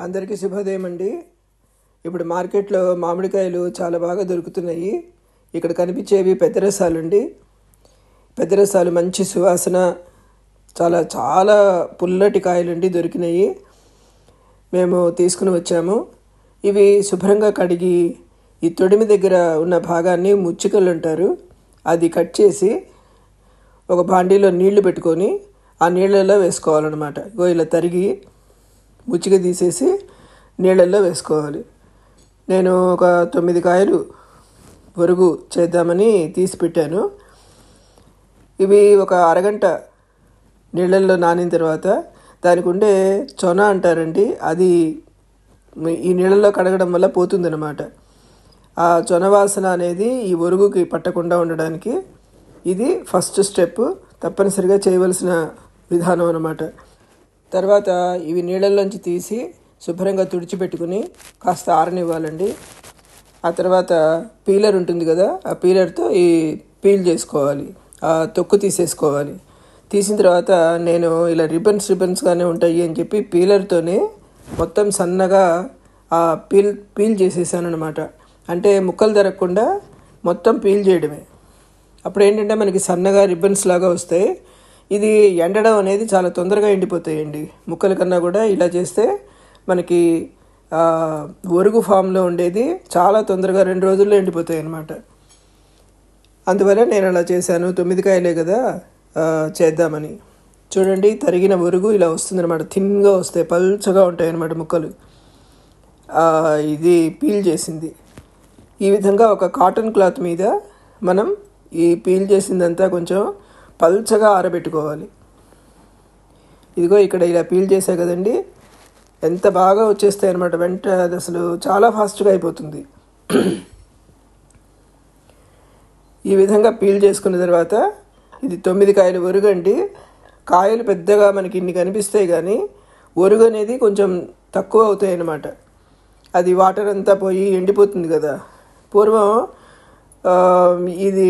అందరికీ శుభోదయం అండి. ఇప్పుడు మార్కెట్లో మామిడికాయలు చాలా బాగా దొరుకుతున్నాయి. ఇక్కడ కనిపించేవి పెద్ద రసాలండి. పెద్ద రసాలు మంచి సువాసన, చాలా చాలా పుల్లటి కాయలండి దొరికినాయి. మేము తీసుకుని వచ్చాము. ఇవి శుభ్రంగా కడిగి ఈ తొడిమి దగ్గర ఉన్న భాగాన్ని ముచ్చికలు అంటారు, అది కట్ చేసి ఒక బాండీలో నీళ్లు పెట్టుకొని ఆ నీళ్ళల్లో వేసుకోవాలన్నమాట. ఇలా తరిగి ముచ్చిక తీసేసి నీళ్ళల్లో వేసుకోవాలి. నేను ఒక 9 కాయలు పొరుగు చేద్దామని తీసి పెట్టాను. ఇవి ఒక అరగంట నీళ్ళల్లో నానిన తర్వాత దానికి ఉండే చొన అంటారండి, అది ఈ నీళ్ళల్లో కడగడం వల్ల పోతుందన్నమాట. ఆ చొన వాసన అనేది ఈ ఒరుగుకి పట్టకుండా ఉండడానికి ఇది ఫస్ట్ స్టెప్, తప్పనిసరిగా చేయవలసిన విధానం అన్నమాట. తర్వాత ఇవి నీళ్ళల్లోంచి తీసి శుభ్రంగా తుడిచిపెట్టుకుని కాస్త ఆరనివ్వాలండి. ఆ తర్వాత పీలర్ ఉంటుంది కదా, ఆ పీలర్తో ఈ పీల్ చేసుకోవాలి, ఆ తొక్కు తీసేసుకోవాలి. తీసిన తర్వాత నేను ఇలా రిబన్స్గానే ఉంటాయి అని చెప్పి పీలర్తోనే మొత్తం సన్నగా ఆ పీల్ చేసేసాను అనమాట. అంటే ముక్కలు తరగకుండా మొత్తం పీల్ చేయడమే. అప్పుడు ఏంటంటే మనకి సన్నగా రిబ్బన్స్ లాగా వస్తాయి. ఇది ఎండడం అనేది చాలా తొందరగా ఎండిపోతాయండి. ముక్కల కన్నా కూడా ఇలా చేస్తే మనకి ఒరుగు ఫామ్లో ఉండేది చాలా తొందరగా 2 రోజుల్లో ఎండిపోతాయి అన్నమాట. అందువల్ల నేను అలా చేశాను. 9 కాయలే కదా చేద్దామని. చూడండి, తరిగిన ఒరుగు ఇలా వస్తుందన్నమాట. థిన్గా వస్తాయి, పల్చగా ఉంటాయి అన్నమాట ముక్కలు. ఇది పీల్ చేసింది. ఈ విధంగా ఒక కాటన్ క్లాత్ మీద మనం ఈ పీల్ చేసిందంతా కొంచెం పల్చగా ఆరబెట్టుకోవాలి. ఇదిగో ఇక్కడ ఇలా పీల్ చేసా కదండి, ఎంత బాగా వచ్చేస్తాయి అన్నమాట. అది అసలు చాలా ఫాస్ట్గా అయిపోతుంది. ఈ విధంగా పీల్ చేసుకున్న తర్వాత ఇది 9 కాయలు ఒరుగండి. కాయలు పెద్దగా మనకి ఇన్ని కనిపిస్తాయి, కానీ ఒరుగు అనేది కొంచెం తక్కువ అవుతాయి అన్నమాట. అది వాటర్ అంతా పోయి ఎండిపోతుంది కదా. పూర్వం ఇది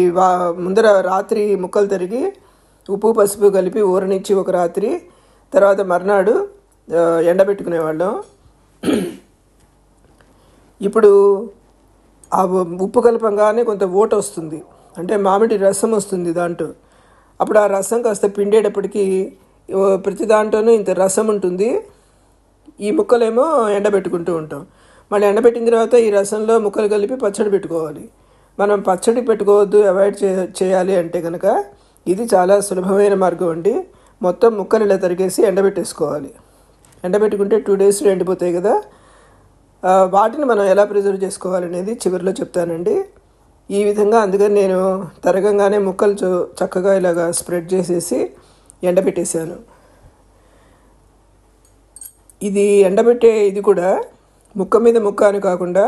ముందర రాత్రి ముక్కలు తరిగి ఉప్పు పసుపు కలిపి ఊరనిచ్చి ఒక రాత్రి, తర్వాత మర్నాడు ఎండబెట్టుకునేవాళ్ళం. ఇప్పుడు ఆ ఉప్పు కలపంగానే కొంత ఓట వస్తుంది, అంటే మామిడి రసం వస్తుంది దాంట్లో. అప్పుడు ఆ రసం కాస్త పిండేటప్పటికి ప్రతి దాంట్లోనూ ఇంత రసం ఉంటుంది. ఈ ముక్కలేమో ఎండబెట్టుకుంటూ ఉంటాం. మళ్ళీ ఎండబెట్టిన తర్వాత ఈ రసంలో ముక్కలు కలిపి పచ్చడి పెట్టుకోవాలి. మనం పచ్చడి పెట్టుకోవద్దు, అవాయిడ్ చేయాలి అంటే కనుక ఇది చాలా సులభమైన మార్గం అండి. మొత్తం ముక్కలు ఇలా తరిగేసి ఎండబెట్టేసుకోవాలి. ఎండబెట్టుకుంటే 2 డేస్లో ఎండిపోతాయి కదా. వాటిని మనం ఎలా ప్రిజర్వ్ చేసుకోవాలనేది చివరిలో చెప్తానండి. ఈ విధంగా అందుకని నేను తరగంగానే ముక్కలు చక్కగా ఇలాగా స్ప్రెడ్ చేసేసి ఎండబెట్టేశాను. ఇది ఎండబెట్టే ఇది కూడా ముక్క మీద ముక్క అని కాకుండా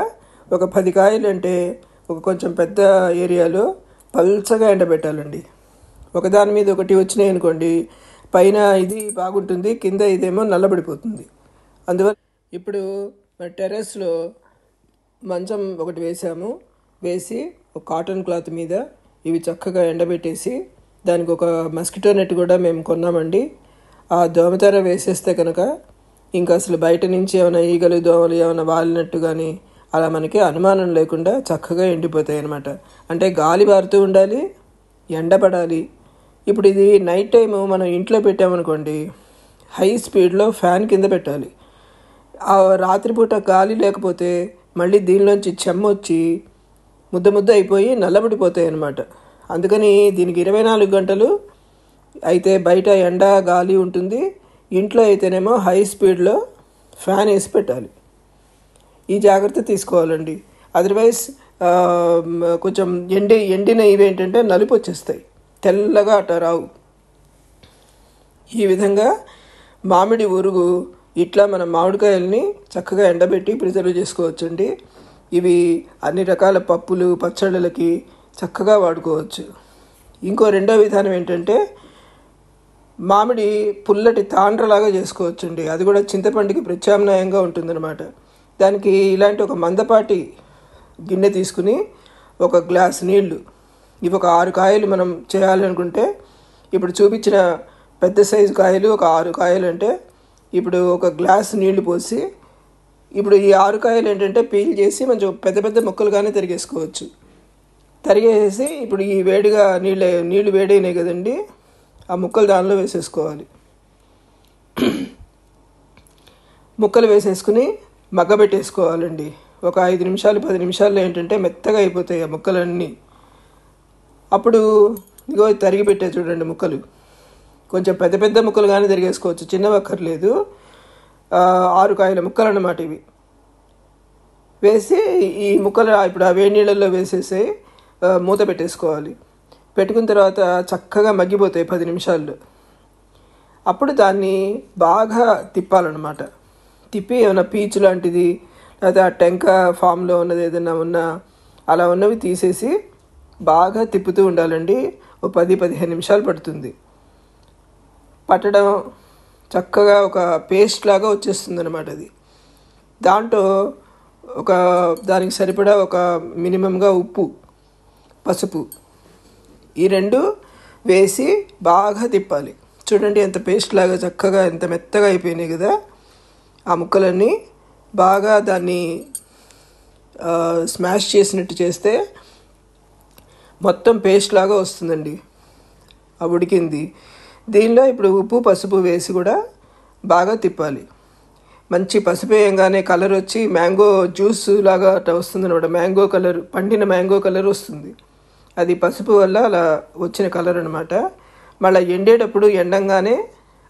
ఒక 10 కాయలు అంటే ఒక కొంచెం పెద్ద ఏరియాలో పల్చగా ఎండబెట్టాలండి. ఒకదాని మీద ఒకటి వచ్చినాయి అనుకోండి, పైన ఇది బాగుంటుంది, కింద ఇదేమో నల్లబడిపోతుంది. అందువల్ల ఇప్పుడు టెర్రస్లో మంచం ఒకటి వేసాము. వేసి ఒక కాటన్ క్లాత్ మీద ఇవి చక్కగా ఎండబెట్టేసి దానికి ఒక మస్కిటో నెట్ కూడా మేము కొన్నామండి. ఆ దోమతెర వేసేస్తే కనుక ఇంకా అసలు బయట నుంచి ఏమైనా ఈగలు దోమలు ఏమైనా వాలినట్టు కానీ అలా మనకి అనుమానం లేకుండా చక్కగా ఎండిపోతాయి అన్నమాట. అంటే గాలి బారుతూ ఉండాలి, ఎండపడాలి. ఇప్పుడు ఇది నైట్ టైము మనం ఇంట్లో పెట్టామనుకోండి, హై స్పీడ్లో ఫ్యాన్ కింద పెట్టాలి. ఆ రాత్రిపూట గాలి లేకపోతే మళ్ళీ దీనిలోంచి చెమ్మ వచ్చి ముద్ద అయిపోయి నల్లబడిపోతాయి అన్నమాట. అందుకని దీనికి 24 గంటలు అయితే బయట ఎండ గాలి ఉంటుంది, ఇంట్లో అయితేనేమో హై స్పీడ్లో ఫ్యాన్ వేసి పెట్టాలి. ఈ జాగ్రత్త తీసుకోవాలండి. అదర్వైజ్ కొంచెం ఎండిన ఇవేంటంటే నలుపు వచ్చేస్తాయి, తెల్లగా అట్ట రావు. ఈ విధంగా మామిడి ఒరుగు ఇట్లా మనం మామిడికాయల్ని చక్కగా ఎండబెట్టి ప్రిజర్వ్ చేసుకోవచ్చండి. ఇవి అన్ని రకాల పప్పులు పచ్చళ్ళకి చక్కగా వాడుకోవచ్చు. ఇంకో రెండో విధానం ఏంటంటే మామిడి పుల్లటి తాండ్రలాగా చేసుకోవచ్చండి. అది కూడా చింతపండుకి ప్రత్యామ్నాయంగా ఉంటుందన్నమాట. దానికి ఇలాంటి ఒక మందపాటి గిన్నె తీసుకుని ఒక గ్లాస్ నీళ్లు, ఇవి ఒక 6 కాయలు మనం చేయాలనుకుంటే, ఇప్పుడు చూపించిన పెద్ద సైజు కాయలు ఒక 6 కాయలు అంటే ఇప్పుడు ఒక గ్లాస్ నీళ్లు పోసి ఇప్పుడు ఈ 6 కాయలు ఏంటంటే పీల్ చేసి కొంచెం పెద్ద పెద్ద ముక్కలుగానే తరిగేసుకోవచ్చు. తరిగేసి ఇప్పుడు ఈ వేడిగా నీళ్ళు వేడైనాయి కదండి, ఆ ముక్కలు దానిలో వేసేసుకోవాలి. ముక్కలు వేసేసుకుని మగ్గబెట్టేసుకోవాలండి. ఒక 5 నిమిషాలు 10 నిమిషాల్లో ఏంటంటే మెత్తగా అయిపోతాయి ఆ ముక్కలన్నీ. అప్పుడు ఇగో తరిగి పెట్టే చూడండి ముక్కలు, కొంచెం పెద్ద పెద్ద ముక్కలుగానే తరిగేసుకోవచ్చు, చిన్నవి అక్కర్లేదు. 6 కాయల ముక్కలు అన్నమాట ఇవి. వేసి ఈ ముక్కలు ఇప్పుడు ఆ వేడి నీళ్ళల్లో వేసేసి మూత పెట్టేసుకోవాలి. పెట్టుకున్న తర్వాత చక్కగా మగ్గిపోతాయి 10 నిమిషాల్లో. అప్పుడు దాన్ని బాగా తిప్పాలన్నమాట. తిప్పి ఏమైనా పీచు లాంటిది లేకపోతే ఆ టెంక ఫామ్లో ఉన్నది ఏదైనా ఉన్నా అలా ఉన్నవి తీసేసి బాగా తిప్పుతూ ఉండాలండి. ఓ 10-15 నిమిషాలు పడుతుంది. పట్టడం చక్కగా ఒక పేస్ట్ లాగా వచ్చేస్తుంది అన్నమాట అది. దాంట్లో దానికి సరిపడా ఒక మినిమంగా ఉప్పు, పసుపు ఈ 2 వేసి బాగా తిప్పాలి. చూడండి ఎంత పేస్ట్ లాగా చక్కగా ఎంత మెత్తగా అయిపోయినాయి కదా ఆ ముక్కలన్నీ. బాగా దాన్ని స్మాష్ చేసినట్టు చేస్తే మొత్తం పేస్ట్ లాగా వస్తుందండి ఆ ఉడికింది. దీనిలో ఇప్పుడు ఉప్పు పసుపు వేసి కూడా బాగా తిప్పాలి. మంచి పసుపు వేయంగానే కలర్ వచ్చి మ్యాంగో జ్యూస్ లాగా వస్తుంది అనమాట. మ్యాంగో కలర్, పండిన మ్యాంగో కలర్ వస్తుంది. అది పసుపు వల్ల అలా వచ్చిన కలర్ అనమాట. మళ్ళీ ఎండేటప్పుడు ఎండంగానే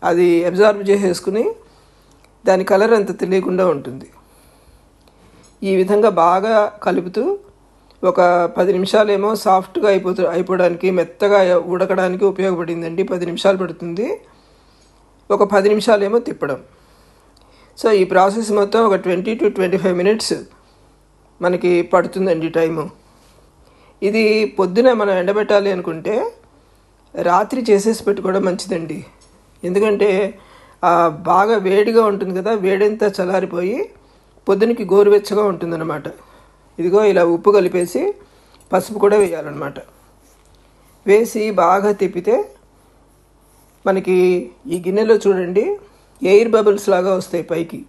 అది అబ్జార్బ్ చేసేసుకుని దాని కలర్ అంత తెలియకుండా ఉంటుంది. ఈ విధంగా బాగా కలుపుతూ ఒక 10 నిమిషాలేమో సాఫ్ట్గా అయిపోవడానికి, మెత్తగా ఉడకడానికి ఉపయోగపడిందండి. 10 నిమిషాలు పడుతుంది. ఒక 10 నిమిషాలేమో తిప్పడం. సో ఈ ప్రాసెస్ మొత్తం ఒక 20-25 మినిట్స్ మనకి పడుతుందండి టైము. ఇది పొద్దున మనం ఎండబెట్టాలి అనుకుంటే రాత్రి చేసేసి పెట్టుకోవడం మంచిదండి. ఎందుకంటే బాగా వేడిగా ఉంటుంది కదా, వేడంతా చల్లారిపోయి పొద్దునకి గోరువెచ్చగా ఉంటుందన్నమాట. ఇదిగో ఇలా ఉప్పు కలిపేసి పసుపు కూడా వేయాలన్నమాట. వేసి బాగా తిప్పితే మనకి ఈ గిన్నెలో చూడండి ఎయిర్ బబుల్స్ లాగా వస్తాయి పైకి.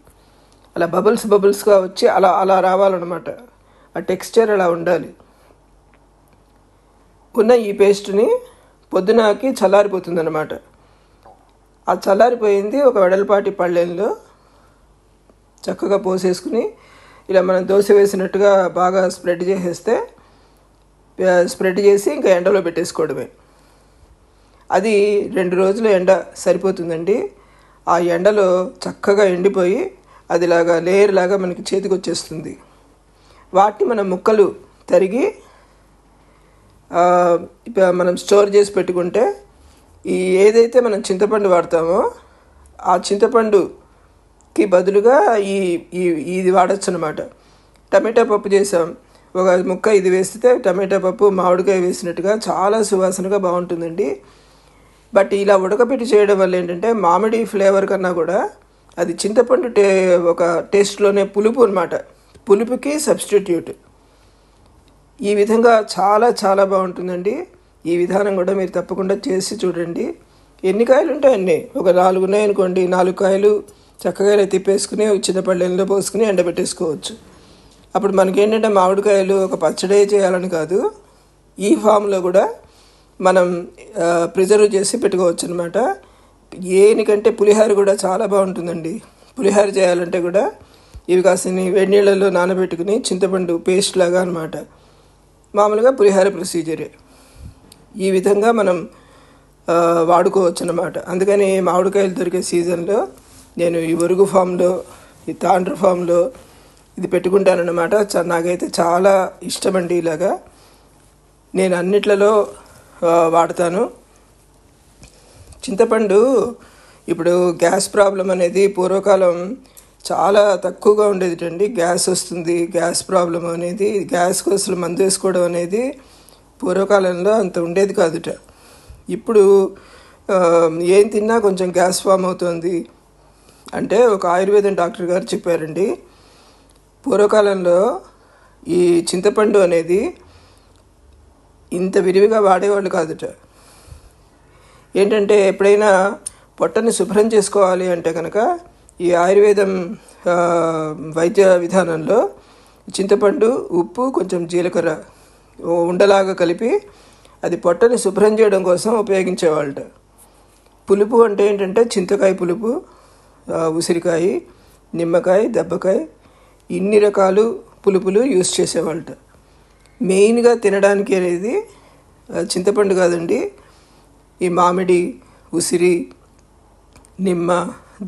అలా బబుల్స్గా వచ్చి అలా రావాలన్నమాట. ఆ టెక్స్చర్ అలా ఉండాలి. ఉన్న ఈ పేస్ట్ని పొద్దునకి చల్లారిపోతుంది అన్నమాట. ఆ చల్లారిపోయింది ఒక వెడల్పాటి పళ్ళెంలో చక్కగా పోసేసుకుని ఇలా మనం దోశ వేసినట్టుగా బాగా స్ప్రెడ్ చేసి ఇంకా ఎండలో పెట్టేసుకోవడమే. అది 2 రోజులు ఎండ సరిపోతుందండి. ఆ ఎండలో చక్కగా ఎండిపోయి అదిలాగా లేయర్ లాగా మనకి చేతికి వచ్చేస్తుంది. వాటిని మనం ముక్కలు తరిగి మనం స్టోర్ చేసి పెట్టుకుంటే ఏదైతే మనం చింతపండు వాడతామో ఆ చింతపండుకి బదులుగా ఇది వాడచ్చు అనమాట. టమాటా పప్పు చేసాం, ఒక ముక్క ఇది వేస్తే టమాటా పప్పు మామిడికాయ వేసినట్టుగా చాలా సువాసనగా బాగుంటుందండి. బట్ ఇలా ఉడకపెట్టి చేయడం వల్ల ఏంటంటే మామిడి ఫ్లేవర్ కన్నా కూడా అది చింతపండు ఒక టేస్ట్లోనే పులుపు అనమాట. పులుపుకి సబ్స్టిట్యూట్. ఈ విధంగా చాలా చాలా బాగుంటుందండి. ఈ విధానం కూడా మీరు తప్పకుండా చేసి చూడండి. ఎన్ని కాయలు ఉంటాయండి, ఒక 4 ఉన్నాయనుకోండి, 4 కాయలు చక్కగా ఇలా తిప్పేసుకుని చింతపళ్ళెంలో పోసుకుని ఎండబెట్టేసుకోవచ్చు. అప్పుడు మనకేంటంటే మామిడికాయలు ఒక పచ్చడి చేయాలని కాదు, ఈ ఫామ్లో కూడా మనం ప్రిజర్వ్ చేసి పెట్టుకోవచ్చు అనమాట. ఏనికంటే పులిహోర కూడా చాలా బాగుంటుందండి. పులిహోర చేయాలంటే కూడా ఇవి కాసిన వేడి నీళ్ళల్లో నానబెట్టుకుని చింతపండు పేస్ట్ లాగా అనమాట. మామూలుగా పులిహోర ప్రొసీజరే. ఈ విధంగా మనం వాడుకోవచ్చు అన్నమాట. అందుకని మామిడికాయలు దొరికే సీజన్లో నేను ఈ ఒరుగు ఫామ్లో, ఈ తాండ్ర ఫామ్లో ఇది పెట్టుకుంటానన్నమాట. నాకైతే చాలా ఇష్టమండి. ఇలాగా నేను అన్నిట్లలో వాడతాను. చింతపండు ఇప్పుడు గ్యాస్ ప్రాబ్లం అనేది పూర్వకాలం చాలా తక్కువగా ఉండేదిటండి. గ్యాస్ వస్తుంది, గ్యాస్ ప్రాబ్లం అనేది, గ్యాస్కి అసలు మందు వేసుకోవడం అనేది పూర్వకాలంలో అంత ఉండేది కాదుట. ఇప్పుడు ఏం తిన్నా కొంచెం గ్యాస్ ఫామ్ అవుతుంది అంటే ఒక ఆయుర్వేదం డాక్టర్ గారు చెప్పారండి. పూర్వకాలంలో ఈ చింతపండు అనేది ఇంత విరివిగా వాడేవాళ్ళు కాదుట. ఏంటంటే ఎప్పుడైనా పొట్టని శుభ్రం చేసుకోవాలి అంటే కనుక ఈ ఆయుర్వేదం వైద్య విధానంలో చింతపండు, ఉప్పు, కొంచెం జీలకర్ర ఉండలాగా కలిపి అది పొట్టని శుభ్రం చేయడం కోసం ఉపయోగించేవాళ్ళట. పులుపు అంటే ఏంటంటే చింతకాయ పులుపు, ఉసిరికాయ, నిమ్మకాయ, దెబ్బకాయ, ఇన్ని రకాలు పులుపులు యూస్ చేసేవాళ్ళట. మెయిన్గా తినడానికి అనేది చింతపండు కాదండి, ఈ మామిడి, ఉసిరి, నిమ్మ,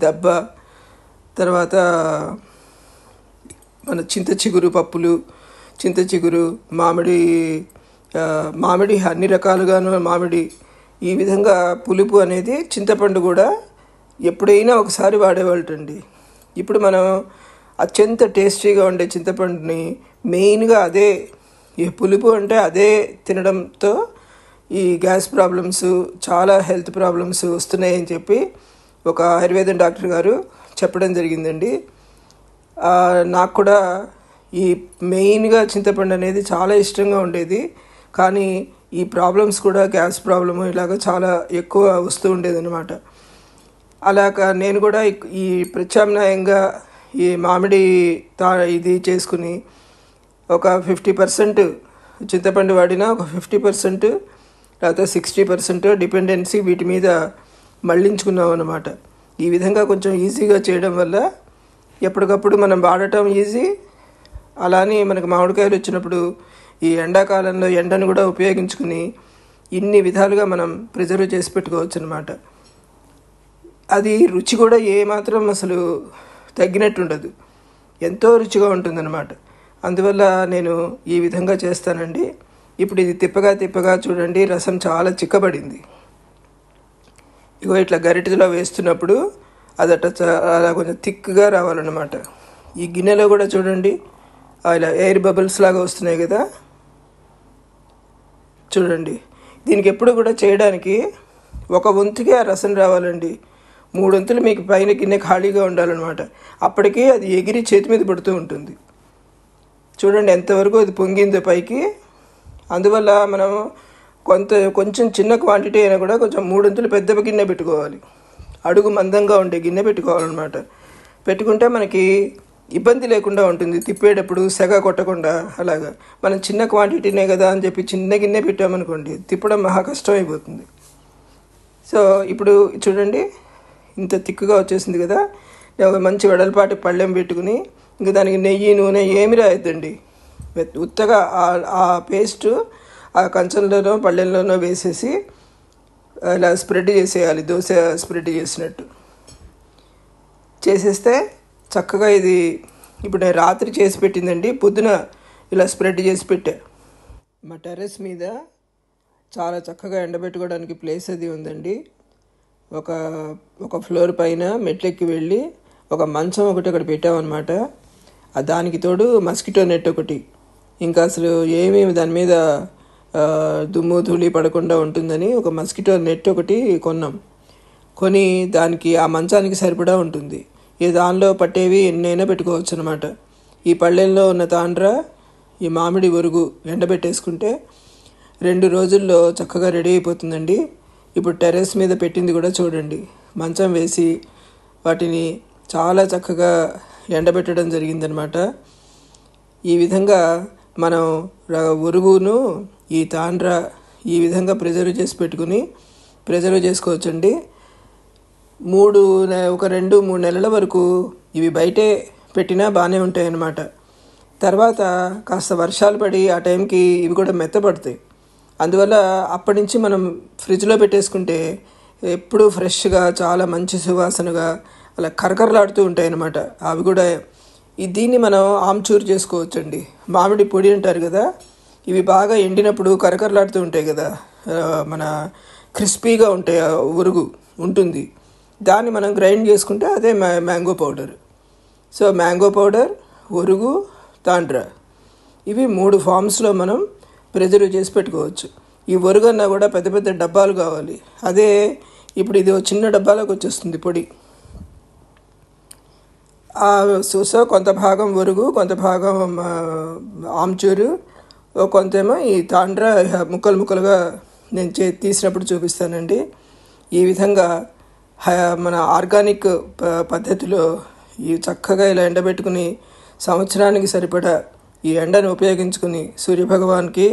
దెబ్బ, తర్వాత మన చింత చిగురు పప్పులు, చింత చిగురు, మామిడి అన్ని రకాలుగాను మామిడి, ఈ విధంగా పులుపు అనేది చింతపండు కూడా ఎప్పుడైనా ఒకసారి వాడేవాళ్ళండి. ఇప్పుడు మనం అత్యంత టేస్టీగా ఉండే చింతపండుని మెయిన్గా అదే, ఈ పులుపు అంటే అదే తినడంతో ఈ గ్యాస్ ప్రాబ్లమ్స్, చాలా హెల్త్ ప్రాబ్లమ్స్ వస్తున్నాయని చెప్పి ఒక ఆయుర్వేదం డాక్టర్ గారు చెప్పడం జరిగిందండి. నాకు కూడా ఈ మెయిన్గా చింతపండు అనేది చాలా ఇష్టంగా ఉండేది. కానీ ఈ ప్రాబ్లమ్స్ కూడా, గ్యాస్ ప్రాబ్లము ఇలాగ చాలా ఎక్కువ వస్తూ ఉండేదన్నమాట. అలాగా నేను కూడా ఈ ప్రత్యామ్నాయంగా ఈ మామిడి ఇది చేసుకుని ఒక 50% చింతపండు వాడినా, ఒక 50% లేకపోతే 60% డిపెండెన్సీ వీటి మీద మళ్ళించుకున్నాం అన్నమాట. ఈ విధంగా కొంచెం ఈజీగా చేయడం వల్ల ఎప్పటికప్పుడు మనం వాడటం ఈజీ. అలానే మనకు మామిడికాయలు వచ్చినప్పుడు ఈ ఎండాకాలంలో ఎండను కూడా ఉపయోగించుకుని ఇన్ని విధాలుగా మనం ప్రిజర్వ్ చేసి పెట్టుకోవచ్చు అన్నమాట. అది రుచి కూడా ఏమాత్రం అసలు తగ్గినట్టు ఉండదు, ఎంతో రుచిగా ఉంటుందన్నమాట. అందువల్ల నేను ఈ విధంగా చేస్తానండి. ఇప్పుడు ఇది తిప్పగా చూడండి, రసం చాలా చిక్కబడింది. ఇగో ఇట్లా గరిటెలో వేస్తున్నప్పుడు అదట అలా కొంచెం థిక్గా రావాలన్నమాట. ఈ గిన్నెలో కూడా చూడండి, ఇలా ఎయిర్ బబుల్స్ లాగా వస్తున్నాయి కదా, చూడండి. దీనికి ఎప్పుడు కూడా చేయడానికి ఒక వంతుకే ఆ రసం రావాలండి. 3 వంతులు మీకు పైన గిన్నె ఖాళీగా ఉండాలన్నమాట. అప్పటికి అది ఎగిరి చేతి మీద పడుతూ ఉంటుంది. చూడండి ఎంతవరకు అది పొంగిందో పైకి. అందువల్ల మనం కొంచెం చిన్న క్వాంటిటీ అయినా కూడా కొంచెం 3 వంతులు పెద్ద గిన్నె పెట్టుకోవాలి, అడుగు మందంగా ఉండే గిన్నె పెట్టుకోవాలన్నమాట. పెట్టుకుంటే మనకి ఇబ్బంది లేకుండా ఉంటుంది, తిప్పేటప్పుడు సెగ కొట్టకుండా. అలాగా మనం చిన్న క్వాంటిటీనే కదా అని చెప్పి చిన్న గిన్నె పెట్టామనుకోండి, తిప్పడం మహా కష్టం అయిపోతుంది. సో ఇప్పుడు చూడండి ఇంత తిక్కుగా వచ్చేసింది కదా. ఒక మంచి వెడల్పాటి పళ్ళెం పెట్టుకుని, ఇంకా దానికి నెయ్యి, నూనె ఏమి రాయొద్దండి. ఉత్తగా ఆ పేస్ట్ ఆ కంచంలోనో పళ్ళెంలోనో వేసేసి ఇలా స్ప్రెడ్ చేసేయాలి, దోశ స్ప్రెడ్ చేసినట్టు చేసేస్తే చక్కగా ఇది. ఇప్పుడు నేను రాత్రి చేసి పెట్టిందండి, పొద్దున ఇలా స్ప్రెడ్ చేసి పెట్టా. మా టెర్రస్ మీద చాలా చక్కగా ఎండబెట్టుకోవడానికి ప్లేస్ అది ఉందండి. ఒక ఫ్లోర్ పైన మెట్లెక్కి వెళ్ళి ఒక మంచం ఒకటి అక్కడ పెట్టామన్నమాట. దానికి తోడు మస్కిటో నెట్ ఒకటి, ఇంకా అసలు ఏమేమి దాని మీద దుమ్ము ధూళి పడకుండా ఉంటుందని ఒక మస్కిటో నెట్ ఒకటి కొని దానికి ఆ మంచానికి సరిపడా ఉంటుంది. ఈ దానిలో పట్టేవి ఎన్నైనా పెట్టుకోవచ్చు అనమాట. ఈ పళ్ళెంలో ఉన్న తాండ్ర, ఈ మామిడి ఒరుగు ఎండబెట్టేసుకుంటే 2 రోజుల్లో చక్కగా రెడీ అయిపోతుందండి. ఇప్పుడు టెర్రస్ మీద పెట్టింది కూడా చూడండి, మంచం వేసి వాటిని చాలా చక్కగా ఎండబెట్టడం జరిగిందనమాట. ఈ విధంగా మనం ఒరుగును, ఈ తాండ్ర ఈ విధంగా ప్రిజర్వ్ చేసుకోవచ్చండి. 2-3 నెలల వరకు ఇవి బయటే పెట్టినా బాగానే ఉంటాయి అన్నమాట. తర్వాత కాస్త వర్షాలు పడి ఆ టైంకి ఇవి కూడా మెత్తపడతాయి. అందువల్ల అప్పటి నుంచి మనం ఫ్రిడ్జ్లో పెట్టేసుకుంటే ఎప్పుడూ ఫ్రెష్గా, చాలా మంచి సువాసనగా అలా కరకరలాడుతూ ఉంటాయి అన్నమాట. అవి కూడా దీన్ని మనం ఆమ్చూర్ చేసుకోవచ్చండి. మామిడి పొడి అంటారు కదా, ఇవి బాగా ఎండినప్పుడు కరకరలాడుతూ ఉంటాయి కదా, మన క్రిస్పీగా ఉంటాయి, ఉరుగు ఉంటుంది. దాన్ని మనం గ్రైండ్ చేసుకుంటే అదే mango powder. So mango powder, ఒరుగు, తాండ్ర ఇవి 3 ఫామ్స్లో మనం ప్రిజర్వ్ చేసి పెట్టుకోవచ్చు. ఈ ఒరుగన్నా కూడా పెద్ద పెద్ద డబ్బాలు కావాలి. అదే ఇప్పుడు ఇది చిన్న డబ్బాలోకి వచ్చేస్తుంది పొడి. సో కొంత భాగం ఒరుగు, కొంత భాగం ఆమ్చూరు, కొంతేమో ఈ తాండ్ర ముక్కలుగా నేను తీసినప్పుడు చూపిస్తానండి. ఈ విధంగా మన ఆర్గానిక్ పద్ధతిలో ఈ చక్కగా ఇలా ఎండబెట్టుకుని సంవత్సరానికి సరిపడా ఈ ఎండను ఉపయోగించుకుని సూర్యభగవాన్కి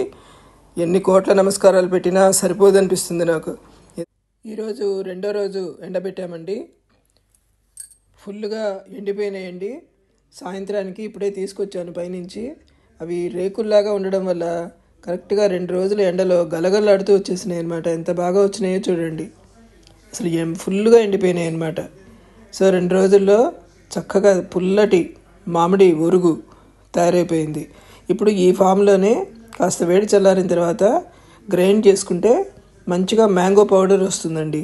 ఎన్ని కోట్ల నమస్కారాలు పెట్టినా సరిపోదనిపిస్తుంది నాకు. ఈరోజు రెండో రోజు ఎండబెట్టామండి. ఫుల్గా ఎండిపోయినాయండి. సాయంత్రానికి ఇప్పుడే తీసుకొచ్చాను పైనుంచి. అవి రేకుల్లాగా ఉండడం వల్ల కరెక్ట్గా 2 రోజులు ఎండలో గలగలాడుతూ వచ్చేసినాయి అనమాట. ఎంత బాగా వచ్చినాయో చూడండి. అసలు ఫుల్గా ఎండిపోయినాయి అనమాట. సో 2 రోజుల్లో చక్కగా పుల్లటి మామిడి ఒరుగు తయారైపోయింది. ఇప్పుడు ఈ ఫామ్లోనే కాస్త వేడి చల్లారిన తర్వాత గ్రైండ్ చేసుకుంటే మంచిగా మ్యాంగో పౌడర్ వస్తుందండి.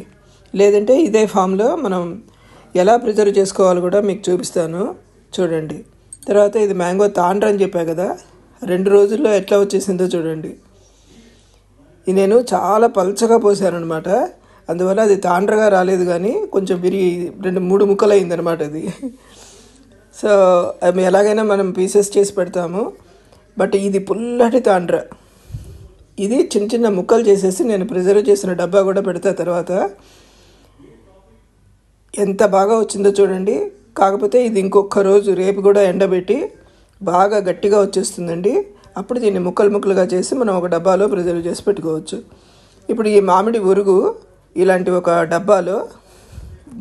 లేదంటే ఇదే ఫామ్లో మనం ఎలా ప్రిజర్వ్ చేసుకోవాలో కూడా మీకు చూపిస్తాను చూడండి. తర్వాత ఇది మ్యాంగో తాండ్ర అని చెప్పా కదా, 2 రోజుల్లో ఎట్లా వచ్చేసిందో చూడండి. ఇది నేను చాలా పల్చగా పోసాను అనమాట. అందువల్ల అది తాండ్రగా రాలేదు, కానీ కొంచెం విరిగి 2-3 ముక్కలు అయిందనమాట అది. సో అవి ఎలాగైనా మనం పీసెస్ చేసి పెడతాము. బట్ ఇది పుల్లటి తాండ్ర. ఇది చిన్న చిన్న ముక్కలు చేసేసి నేను ప్రిజర్వ్ చేసిన డబ్బా కూడా పెడతా తర్వాత. ఎంత బాగా వచ్చిందో చూడండి. కాకపోతే ఇది ఇంకొక రోజు రేపు కూడా ఎండబెట్టి బాగా గట్టిగా వచ్చేస్తుందండి. అప్పుడు దీన్ని ముక్కలు ముక్కలుగా చేసి మనం ఒక డబ్బాలో ప్రిజర్వ్ చేసి పెట్టుకోవచ్చు. ఇప్పుడు ఈ మామిడి ఒరుగు ఇలాంటి ఒక డబ్బాలో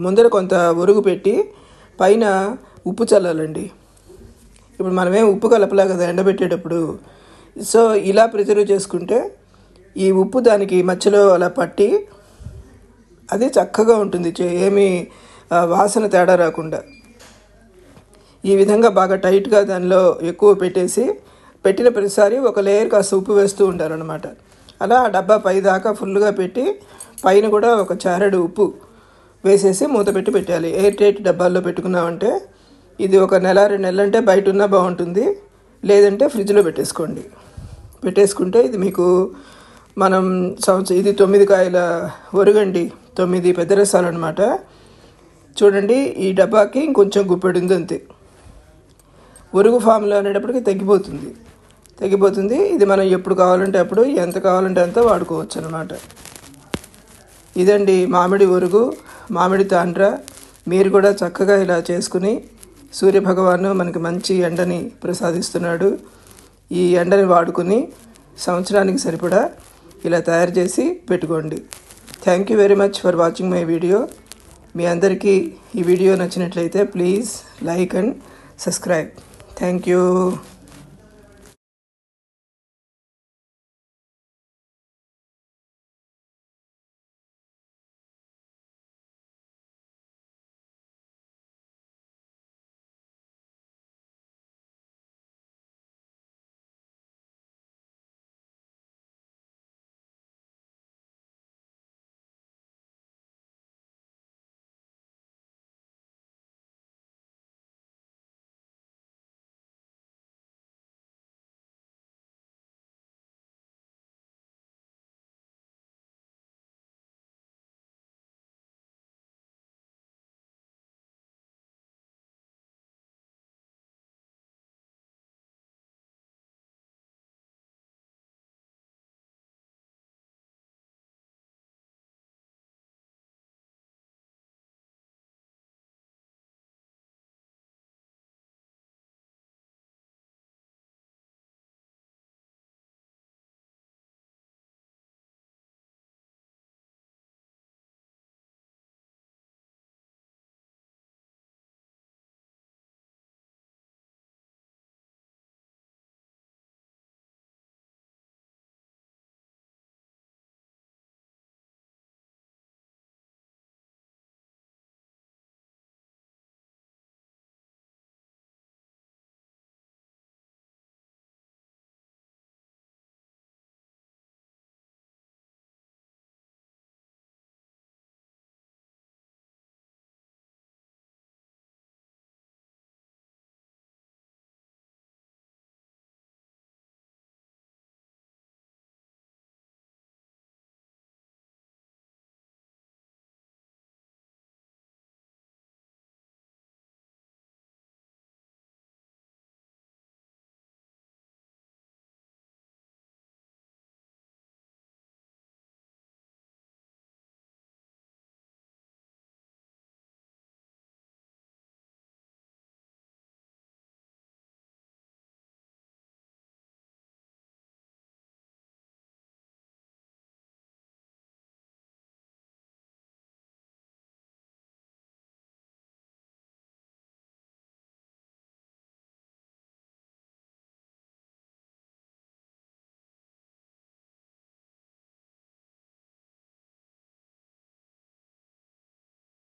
ముందర కొంత ఒరుగు పెట్టి పైన ఉప్పు చల్లాలండి. ఇప్పుడు మనమేం ఉప్పు కలపలే కదా ఎండబెట్టేటప్పుడు. సో ఇలా ప్రిజర్వ్ చేసుకుంటే ఈ ఉప్పు దానికి మధ్యలో అలా పట్టి అది చక్కగా ఉంటుంది, ఏమీ వాసన తేడా రాకుండా. ఈ విధంగా బాగా టైట్గా దానిలో ఎక్కువ పెట్టేసి పెట్టిన ప్రతిసారి ఒక లేయర్ కాస్త ఉప్పు వేస్తూ ఉంటారనమాట. అలా ఆ డబ్బా పై దాకా ఫుల్గా పెట్టి పైన కూడా ఒక చారెడు ఉప్పు వేసేసి మూత పెట్టి పెట్టాలి. ఎయిర్ టైట్ డబ్బాల్లో పెట్టుకున్నామంటే ఇది ఒక నెల 2 నెలలు అంటే బయట ఉన్నా బాగుంటుంది. లేదంటే ఫ్రిడ్జ్లో పెట్టేసుకుంటే ఇది మీకు మనం ఇది 9 కాయల ఒరుగండి, 9 పెద్ద రసాలు అనమాట. చూడండి, ఈ డబ్బాకి ఇంకొంచెం గుప్పెడు ఉంది అంతే. ఒరుగు ఫామ్లో అనేటప్పటికి తగ్గిపోతుంది. ఇది మనం ఎప్పుడు కావాలంటే అప్పుడు, ఎంత కావాలంటే అంత వాడుకోవచ్చు అనమాట. ఇదండి మామిడి ఒరుగు, మామిడి తాండ్ర. మీరు కూడా చక్కగా ఇలా చేసుకుని, సూర్యభగవాను మనకి మంచి ఎండని ప్రసాదిస్తున్నాడు. ఈ ఎండని వాడుకుని సంవత్సరానికి సరిపడా ఇలా తయారు చేసి పెట్టుకోండి. Thank you very much for watching my video. మీ అందరికీ ఈ వీడియో నచ్చినట్లయితే please like and subscribe. Thank you.